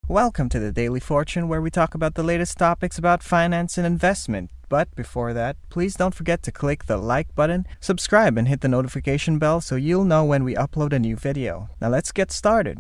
Welcome to the Daily Fortune, where we talk about the latest topics about finance and investment. But before that, please don't forget to click the like button, subscribe, and hit the notification bell so you'll know when we upload a new video. Now let's get started.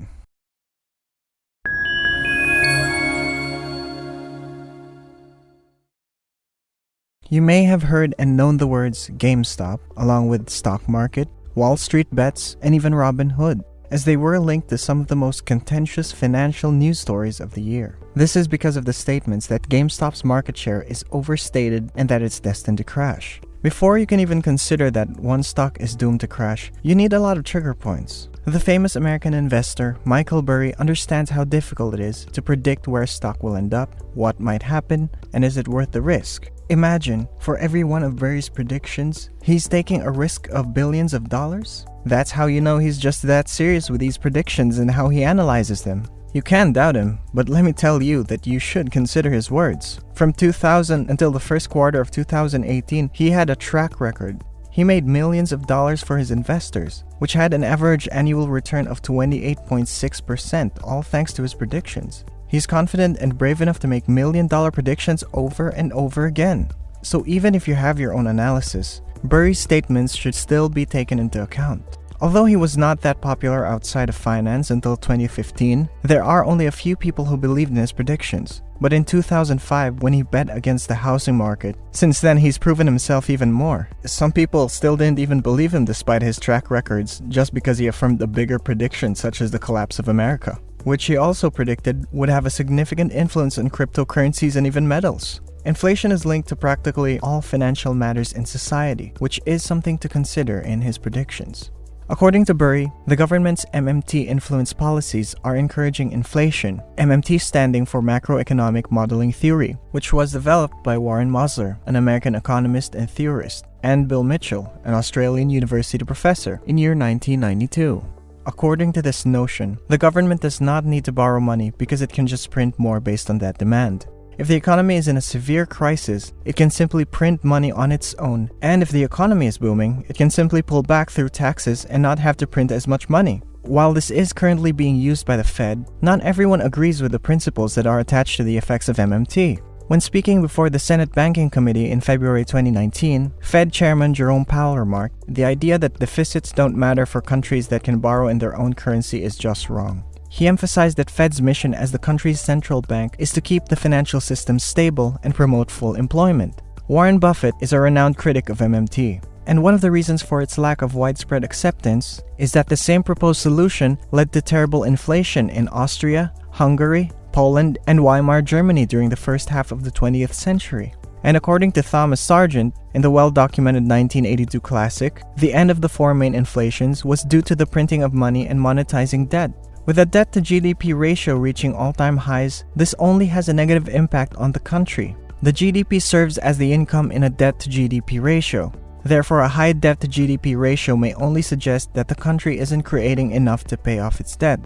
You may have heard and known the words GameStop, along with stock market, Wall Street bets, and even Robin Hood, as they were linked to some of the most contentious financial news stories of the year. This is because of the statements that GameStop's market share is overstated and that it's destined to crash. Before you can even consider that one stock is doomed to crash, you need a lot of trigger points. The famous American investor Michael Burry understands how difficult it is to predict where a stock will end up, what might happen, and is it worth the risk. Imagine, for every one of Burry's predictions, he's taking a risk of billions of dollars? That's how you know he's just that serious with these predictions and how he analyzes them. You can't doubt him, but let me tell you that you should consider his words. From 2000 until the first quarter of 2018, he had a track record. He made millions of dollars for his investors, which had an average annual return of 28.6%, all thanks to his predictions. He's confident and brave enough to make million-dollar predictions over and over again. So even if you have your own analysis, Burry's statements should still be taken into account. Although he was not that popular outside of finance until 2015, there are only a few people who believed in his predictions. But in 2005, when he bet against the housing market, since then he's proven himself even more. Some people still didn't even believe him despite his track records, just because he affirmed a bigger prediction such as the collapse of America, which he also predicted would have a significant influence on cryptocurrencies and even metals. Inflation is linked to practically all financial matters in society, which is something to consider in his predictions. According to Burry, the government's MMT influence policies are encouraging inflation, MMT standing for Macroeconomic Modeling Theory, which was developed by Warren Mosler, an American economist and theorist, and Bill Mitchell, an Australian university professor, in year 1992. According to this notion, the government does not need to borrow money because it can just print more based on that demand. If the economy is in a severe crisis, it can simply print money on its own, and if the economy is booming, it can simply pull back through taxes and not have to print as much money. While this is currently being used by the Fed, not everyone agrees with the principles that are attached to the effects of MMT. When speaking before the Senate Banking Committee in February 2019, Fed Chairman Jerome Powell remarked, "The idea that deficits don't matter for countries that can borrow in their own currency is just wrong." He emphasized that Fed's mission as the country's central bank is to keep the financial system stable and promote full employment. Warren Buffett is a renowned critic of MMT, and one of the reasons for its lack of widespread acceptance is that the same proposed solution led to terrible inflation in Austria, Hungary, Poland, and Weimar Germany during the first half of the 20th century. And according to Thomas Sargent, in the well-documented 1982 classic, the end of the four main inflations was due to the printing of money and monetizing debt. With a debt-to-GDP ratio reaching all-time highs, this only has a negative impact on the country. The GDP serves as the income in a debt-to-GDP ratio. Therefore, a high debt-to-GDP ratio may only suggest that the country isn't creating enough to pay off its debt.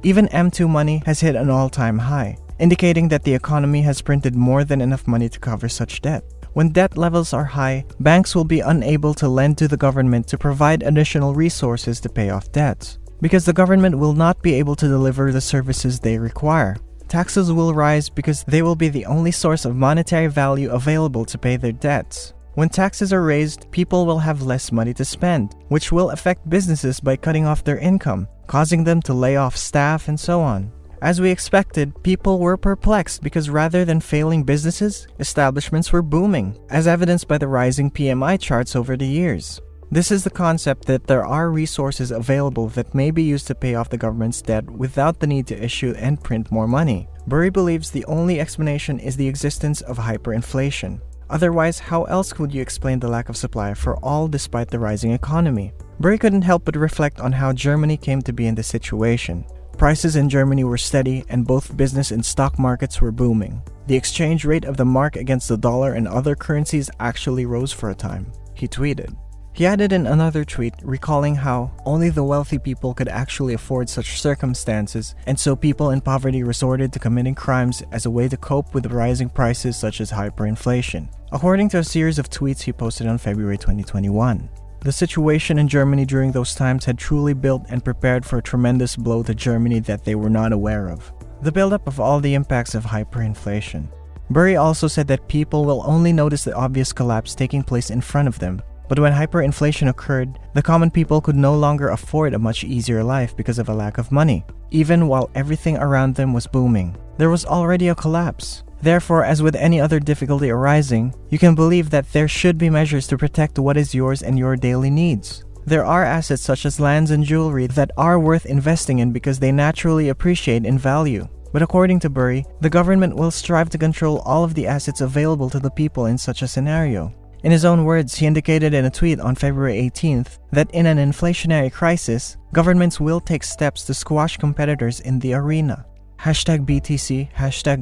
Even M2 money has hit an all-time high, indicating that the economy has printed more than enough money to cover such debt. When debt levels are high, banks will be unable to lend to the government to provide additional resources to pay off debts, because the government will not be able to deliver the services they require. Taxes will rise because they will be the only source of monetary value available to pay their debts. When taxes are raised, people will have less money to spend, which will affect businesses by cutting off their income, causing them to lay off staff and so on. As we expected, people were perplexed because rather than failing businesses, establishments were booming, as evidenced by the rising PMI charts over the years. This is the concept that there are resources available that may be used to pay off the government's debt without the need to issue and print more money. Burry believes the only explanation is the existence of hyperinflation. Otherwise, how else could you explain the lack of supply for all despite the rising economy? Burry couldn't help but reflect on how Germany came to be in this situation. Prices in Germany were steady and both business and stock markets were booming. The exchange rate of the mark against the dollar and other currencies actually rose for a time. He tweeted. He added in another tweet recalling how only the wealthy people could actually afford such circumstances, and so people in poverty resorted to committing crimes as a way to cope with the rising prices such as hyperinflation, according to a series of tweets he posted on February 2021. The situation in Germany during those times had truly built and prepared for a tremendous blow to Germany that they were not aware of. the buildup of all the impacts of hyperinflation. Burry also said that people will only notice the obvious collapse taking place in front of them, but when hyperinflation occurred, the common people could no longer afford a much easier life because of a lack of money, even while everything around them was booming. There was already a collapse. Therefore, as with any other difficulty arising, you can believe that there should be measures to protect what is yours and your daily needs. There are assets such as lands and jewelry that are worth investing in because they naturally appreciate in value. But according to Burry, the government will strive to control all of the assets available to the people in such a scenario. In his own words, he indicated in a tweet on February 18th that in an inflationary crisis, governments will take steps to squash competitors in the arena. #BTC,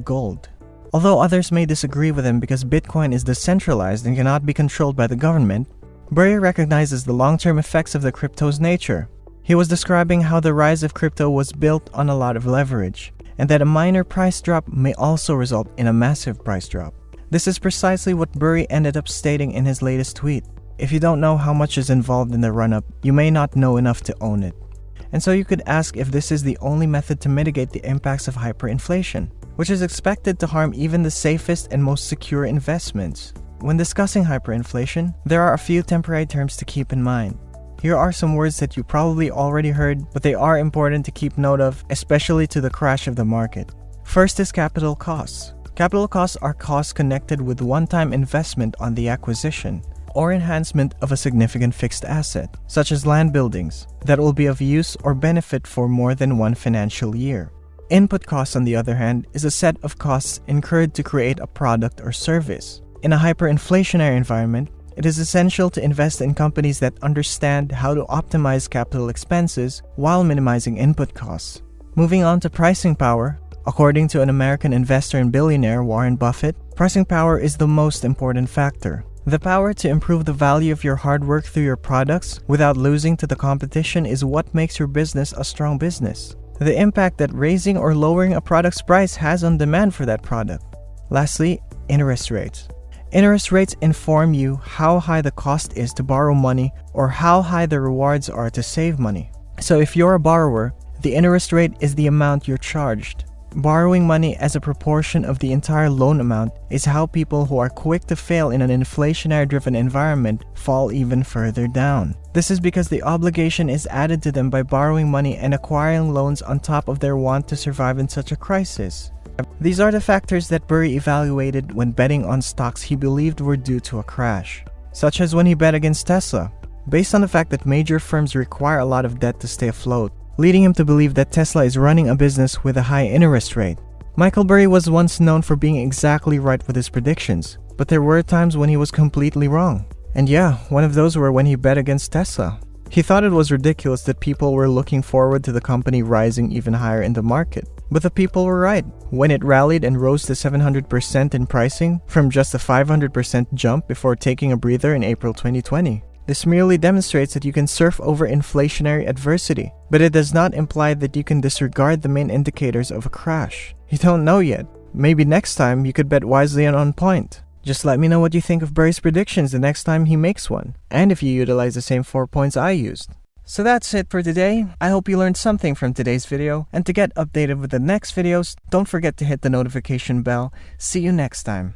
#gold. Although others may disagree with him because Bitcoin is decentralized and cannot be controlled by the government, Burry recognizes the long-term effects of the crypto's nature. He was describing how the rise of crypto was built on a lot of leverage, and that a minor price drop may also result in a massive price drop. This is precisely what Burry ended up stating in his latest tweet. If you don't know how much is involved in the run-up, you may not know enough to own it. And so you could ask if this is the only method to mitigate the impacts of hyperinflation, which is expected to harm even the safest and most secure investments. When discussing hyperinflation, there are a few temporary terms to keep in mind. Here are some words that you probably already heard, but they are important to keep note of, especially to the crash of the market. First is capital costs. Capital costs are costs connected with one-time investment on the acquisition or enhancement of a significant fixed asset, such as land buildings, that will be of use or benefit for more than one financial year. Input costs, on the other hand, is a set of costs incurred to create a product or service. In a hyperinflationary environment, it is essential to invest in companies that understand how to optimize capital expenses while minimizing input costs. Moving on to pricing power, according to an American investor and billionaire, Warren Buffett, pricing power is the most important factor. The power to improve the value of your hard work through your products without losing to the competition is what makes your business a strong business. The impact that raising or lowering a product's price has on demand for that product. Lastly, interest rates. Interest rates inform you how high the cost is to borrow money or how high the rewards are to save money. So if you're a borrower, the interest rate is the amount you're charged. Borrowing money as a proportion of the entire loan amount is how people who are quick to fail in an inflationary-driven environment fall even further down. This is because the obligation is added to them by borrowing money and acquiring loans on top of their want to survive in such a crisis. These are the factors that Burry evaluated when betting on stocks he believed were due to a crash, such as when he bet against Tesla, based on the fact that major firms require a lot of debt to stay afloat, leading him to believe that Tesla is running a business with a high interest rate. Michael Burry was once known for being exactly right with his predictions, but there were times when he was completely wrong. And yeah, one of those were when he bet against Tesla. He thought it was ridiculous that people were looking forward to the company rising even higher in the market. But the people were right. When it rallied and rose to 700% in pricing from just a 500% jump before taking a breather in April 2020. This merely demonstrates that you can surf over inflationary adversity, but it does not imply that you can disregard the main indicators of a crash. You don't know yet. Maybe next time you could bet wisely and on point. Just let me know what you think of Burry's predictions the next time he makes one, and if you utilize the same 4 points I used. So that's it for today. I hope you learned something from today's video, and to get updated with the next videos, don't forget to hit the notification bell. See you next time.